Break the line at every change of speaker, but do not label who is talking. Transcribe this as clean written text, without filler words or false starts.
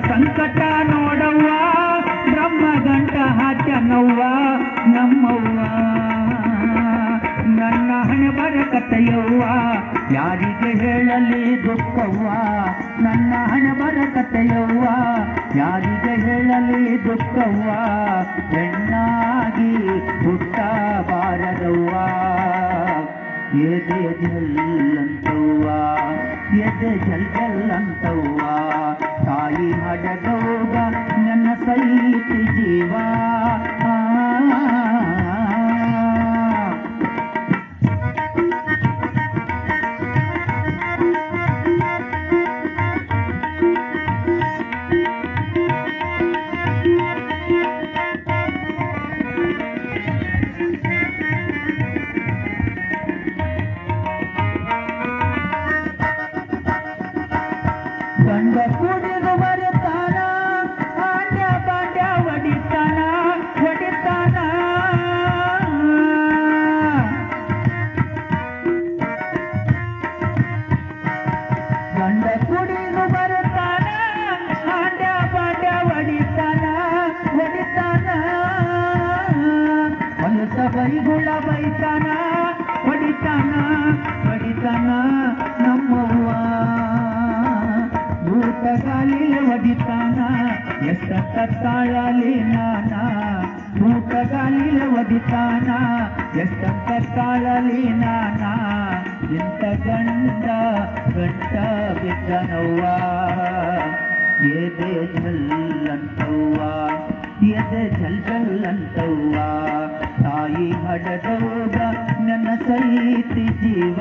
ಸಂಕಟ ನೋಡವ್ವ ಬ್ರಹ್ಮಗಂಟ ಹಾಕ್ಯನವ್ವ ನಮ್ಮವ್ವ ನನ್ನ ಹಣೆ ಬರಕತೆಯವ್ವ ಯಾರಿಗೆ ಹೇಳಲಿ ದುಃಖವ್ವ ನನ್ನ ಹಣೆ ಬರಕತೆಯವ್ವ ಯಾರಿಗೆ ಹೇಳಲಿ ದುಃಖವ್ವ ಹೆಣ್ಣಾಗಿ ಹುಟ್ಟಬಾರದವ್ವ ಎದೆ ಜಲ್ಲಂತವ್ವ ಎದೆ ಜಲ್ಲಂತವ್ವ ತಾಯಿ ಹಡದವ್ವ ನನ್ನ ಸೈತಿ ಜೀವ ಗಂಡ ಕುಡಿದು ಬರುತ್ತಾನ ಆಂಡ್ಯ ಬಾಂಡ್ಯ ಹೊಡಿತಾನ ಹೊಡಿತಾನ ಗಂಡ ಕುಡಿದು ಬರುತ್ತಾನ ಆಂಡ್ಯ ಬಾಂಡ್ಯ ಹೊಡಿತಾನ ಹೊಡಿತಾನ ಹೊಲಸ ಬೈಗುಳ ಬೈತಾನ ಹೊಡಿತಾನ ಹೊಡಿತಾನ ನಮ್ಮವ್ವ ಊಟಗಾಲಿಲೆ ಒದಿತಾನ ಎಷ್ಟ ತಾಳಲಿ ನಾನ ಊಟಗಾಲಿಲೆ ಒದಿತಾನ ಎಷ್ಟ ತಾಳಲಿ ನಾನ ಇಂಥ ಗಂಡ ಗಂಟ ಬಿದ್ದನವ್ವ ಎದೆ ಜಲ್ಲಂತವ್ವ ಎದೆ ಜಲ್ಲಂತವ್ವ ತಾಯಿ ಹಡದವ್ವ ನನ್ನ ಸೈತಿ ಜೀವ